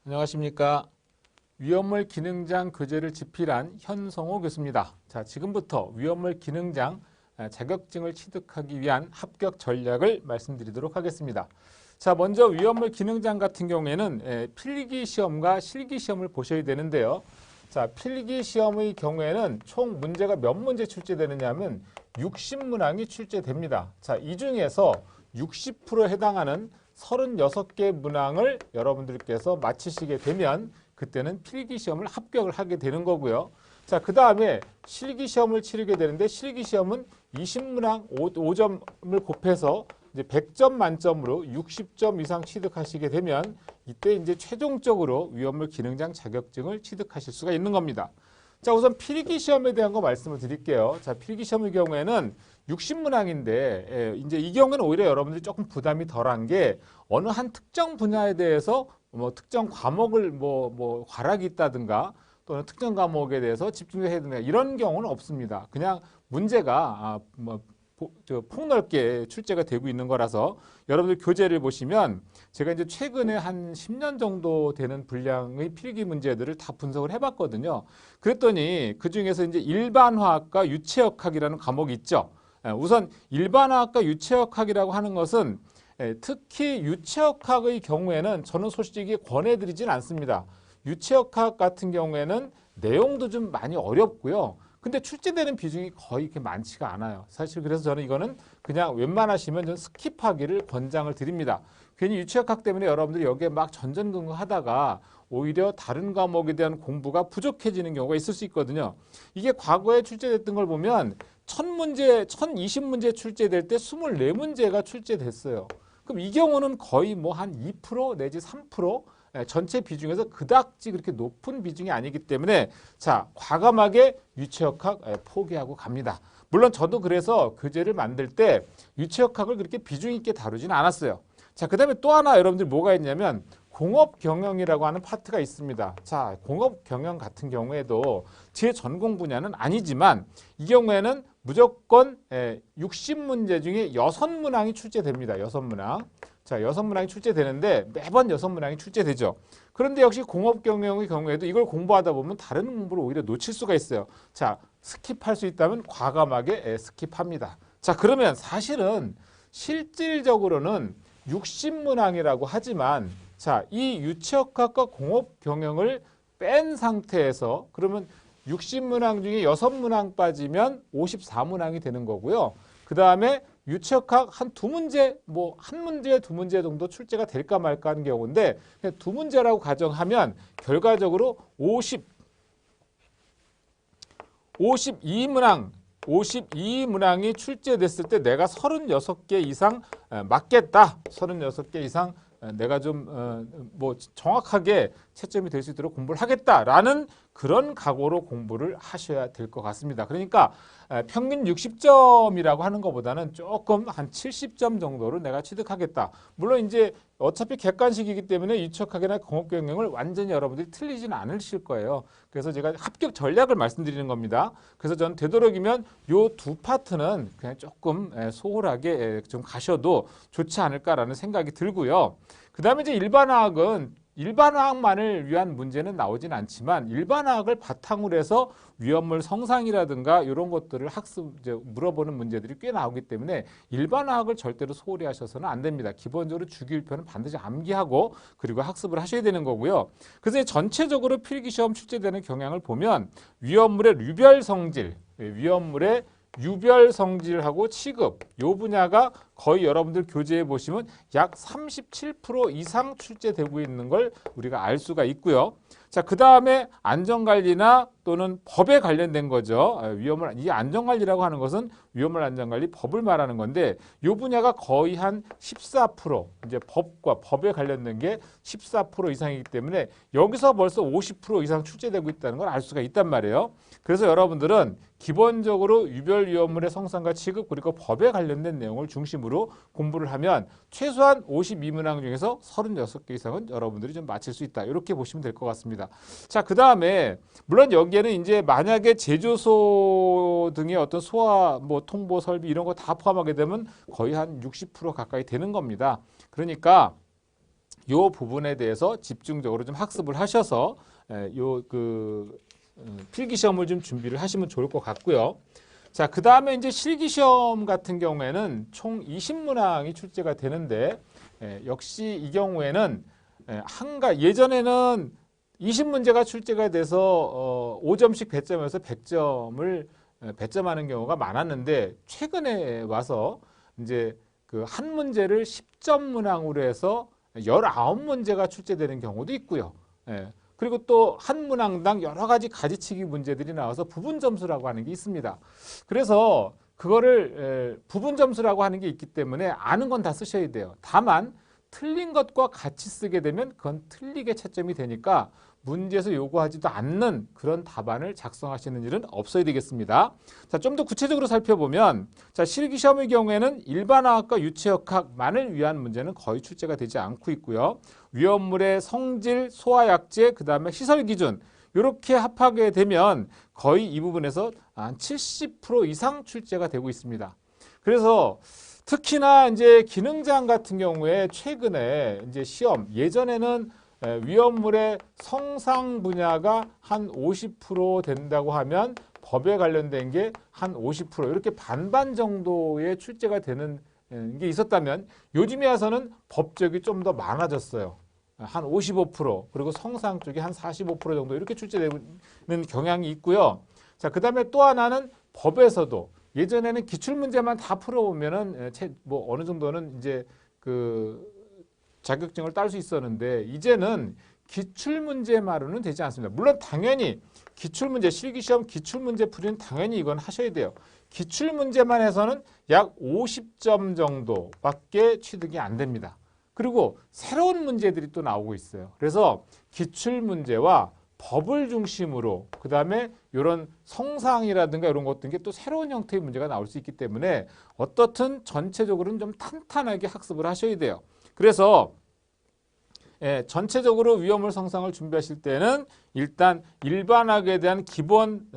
안녕하십니까. 위험물 기능장 교재를 집필한 현성호 교수입니다. 자, 지금부터 위험물 기능장 자격증을 취득하기 위한 합격 전략을 말씀드리도록 하겠습니다. 자, 먼저 위험물 기능장 같은 경우에는 필기 시험과 실기 시험을 보셔야 되는데요. 자, 필기 시험의 경우에는 총 문제가 몇 문제 출제되느냐 하면 60문항이 출제됩니다. 자, 이 중에서 60%에 해당하는 36개 문항을 여러분들께서 마치시게 되면 그때는 필기시험을 합격을 하게 되는 거고요. 자, 그 다음에 실기시험을 치르게 되는데 실기시험은 20문항 5점을 곱해서 이제 100점 만점으로 60점 이상 취득하시게 되면 이때 이제 최종적으로 위험물 기능장 자격증을 취득하실 수가 있는 겁니다. 자, 우선 필기시험에 대한 거 말씀을 드릴게요. 자, 필기시험의 경우에는 60문항인데 이제 이 경우에는 오히려 여러분들이 조금 부담이 덜한 게 어느 한 특정 분야에 대해서 뭐 특정 과목을 뭐 과락이 있다든가 또는 특정 과목에 대해서 집중해야 된다 이런 경우는 없습니다. 그냥 문제가 폭넓게 출제가 되고 있는 거라서 여러분들 교재를 보시면 제가 이제 최근에 한 10년 정도 되는 분량의 필기 문제들을 다 분석을 해봤거든요. 그랬더니 그 중에서 이제 일반화학과 유체역학이라는 과목이 있죠. 우선 일반화학과 유체역학이라고 하는 것은 특히 유체역학의 경우에는 저는 솔직히 권해드리진 않습니다. 유체역학 같은 경우에는 내용도 좀 많이 어렵고요. 근데 출제되는 비중이 거의 이렇게 많지가 않아요. 사실 그래서 저는 이거는 그냥 웬만하시면 좀 스킵하기를 권장을 드립니다. 괜히 유체역학 때문에 여러분들이 여기에 막 전전긍긍하다가 오히려 다른 과목에 대한 공부가 부족해지는 경우가 있을 수 있거든요. 이게 과거에 출제됐던 걸 보면 1020문제 출제될 때 24문제가 출제됐어요. 그럼 이 경우는 거의 뭐 한 2% 내지 3% 전체 비중에서 그닥지 그렇게 높은 비중이 아니기 때문에 자, 과감하게 유체역학 포기하고 갑니다. 물론 저도 그래서 교재를 만들 때 유체역학을 그렇게 비중 있게 다루지는 않았어요. 자, 그 다음에 또 하나 여러분들 뭐가 있냐면 공업경영이라고 하는 파트가 있습니다. 자, 공업경영 같은 경우에도 제 전공 분야는 아니지만 이 경우에는 무조건 60문제 중에 6문항이 출제됩니다. 6문항. 자, 6문항이 출제되는데 매번 6문항이 출제되죠. 그런데 역시 공업경영의 경우에도 이걸 공부하다 보면 다른 공부를 오히려 놓칠 수가 있어요. 자, 스킵할 수 있다면 과감하게 스킵합니다. 자, 그러면 사실은 실질적으로는 60문항이라고 하지만 자, 이 유체역학과 공업경영을 뺀 상태에서 그러면 60문항 중에 6문항 빠지면 54문항이 되는 거고요. 그 다음에 유체역학 한 2문제, 뭐 한 문제, 2문제 정도 출제가 될까 말까 하는 경우인데 그냥 2문제라고 가정하면 결과적으로 52문항이 출제됐을 때 내가 36개 이상 맞겠다. 36개 이상 내가 좀 뭐 정확하게 채점이 될 수 있도록 공부를 하겠다라는 그런 각오로 공부를 하셔야 될 것 같습니다. 그러니까 평균 60점이라고 하는 것보다는 조금 한 70점 정도를 내가 취득하겠다. 물론 이제 어차피 객관식이기 때문에 유체역학이나 공업경영을 완전히 여러분들이 틀리지는 않으실 거예요. 그래서 제가 합격 전략을 말씀드리는 겁니다. 그래서 저는 되도록이면 요 두 파트는 그냥 조금 소홀하게 좀 가셔도 좋지 않을까라는 생각이 들고요. 그 다음에 이제 일반화학만을 위한 문제는 나오진 않지만 일반화학을 바탕으로 해서 위험물 성상이라든가 이런 것들을 물어보는 문제들이 꽤 나오기 때문에 일반화학을 절대로 소홀히 하셔서는 안 됩니다. 기본적으로 주기율표는 반드시 암기하고 그리고 학습을 하셔야 되는 거고요. 그래서 전체적으로 필기시험 출제되는 경향을 보면 위험물의 유별 성질하고 취급 이 분야가 거의 여러분들 교재에 보시면 약 37% 이상 출제되고 있는 걸 우리가 알 수가 있고요. 자, 그 다음에 안전관리나 또는 법에 관련된 거죠. 이 안전관리라고 하는 것은 위험물 안전관리 법을 말하는 건데 이 분야가 거의 한 14% 이제 법에 관련된 게 14% 이상이기 때문에 여기서 벌써 50% 이상 출제되고 있다는 걸 알 수가 있단 말이에요. 그래서 여러분들은 기본적으로 유별 위험물의 성상과 취급 그리고 법에 관련된 내용을 중심으로 공부를 하면 최소한 52문항 중에서 36개 이상은 여러분들이 좀 맞힐 수 있다. 이렇게 보시면 될 것 같습니다. 자, 그 다음에 물론 여기에는 이제 만약에 제조소 등의 어떤 소화, 통보 설비 이런 거 다 포함하게 되면 거의 한 60% 가까이 되는 겁니다. 그러니까 요 부분에 대해서 집중적으로 좀 학습을 하셔서 필기 시험을 좀 준비를 하시면 좋을 것 같고요. 자, 그 다음에 이제 실기 시험 같은 경우에는 총 20문항이 출제가 되는데 역시 이 경우에는 예전에는 20문제가 출제가 돼서 5점씩 배점해서 100점을 배점하는 경우가 많았는데 최근에 와서 이제 그 한 문제를 10점 문항으로 해서 19문제가 출제되는 경우도 있고요. 그리고 또 한 문항당 여러 가지 가지치기 문제들이 나와서 부분 점수라고 하는 게 있습니다. 그래서 그거를 부분 점수라고 하는 게 있기 때문에 아는 건 다 쓰셔야 돼요. 다만 틀린 것과 같이 쓰게 되면 그건 틀리게 채점이 되니까 문제에서 요구하지도 않는 그런 답안을 작성하시는 일은 없어야 되겠습니다. 자, 좀 더 구체적으로 살펴보면 자, 실기시험의 경우에는 일반화학과 유체역학만을 위한 문제는 거의 출제가 되지 않고 있고요. 위험물의 성질, 소화약제, 그 다음에 시설기준 이렇게 합하게 되면 거의 이 부분에서 한 70% 이상 출제가 되고 있습니다. 그래서 특히나 이제 기능장 같은 경우에 최근에 이제 시험 예전에는 위험물의 성상 분야가 한 50% 된다고 하면 법에 관련된 게 한 50% 이렇게 반반 정도의 출제가 되는 게 있었다면 요즘에 와서는 법적이 좀 더 많아졌어요. 한 55% 그리고 성상 쪽이 한 45% 정도 이렇게 출제되는 경향이 있고요. 자, 그다음에 또 하나는 법에서도 예전에는 기출문제만 다 풀어보면은 뭐 어느 정도는 이제 그 자격증을 딸 수 있었는데 이제는 기출문제만으로는 되지 않습니다. 물론 당연히 기출문제, 실기시험 기출문제 풀이는 당연히 이건 하셔야 돼요. 기출문제만 해서는 약 50점 정도밖에 취득이 안 됩니다. 그리고 새로운 문제들이 또 나오고 있어요. 그래서 기출문제와 법을 중심으로 그 다음에 이런 성상이라든가 이런 것들 또 새로운 형태의 문제가 나올 수 있기 때문에 어떻든 전체적으로는 좀 탄탄하게 학습을 하셔야 돼요. 그래서 전체적으로 위험물 성상을 준비하실 때는 일단 일반학에 대한 기본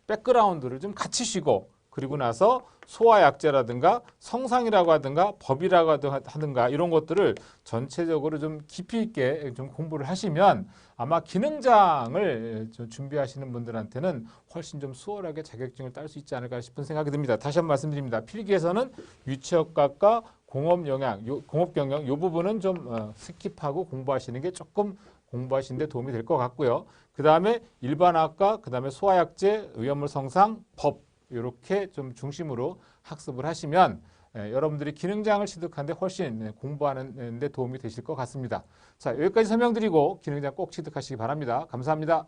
백그라운드를 좀 갖추시고 그리고 나서 소화약제라든가 성상이라고 하든가 법이라고 하든가 이런 것들을 전체적으로 좀 깊이 있게 좀 공부를 하시면 아마 기능장을 준비하시는 분들한테는 훨씬 좀 수월하게 자격증을 딸 수 있지 않을까 싶은 생각이 듭니다. 다시 한번 말씀드립니다. 필기에서는 유체역학과 공업영양, 공업경영 이 부분은 좀 스킵하고 공부하시는 게 조금 공부하시는 데 도움이 될 것 같고요. 그 다음에 일반학과, 그 다음에 소화약제, 위험물 성상, 법 이렇게 좀 중심으로 학습을 하시면 여러분들이 기능장을 취득하는데 훨씬 공부하는 데 도움이 되실 것 같습니다. 자, 여기까지 설명드리고 기능장 꼭 취득하시기 바랍니다. 감사합니다.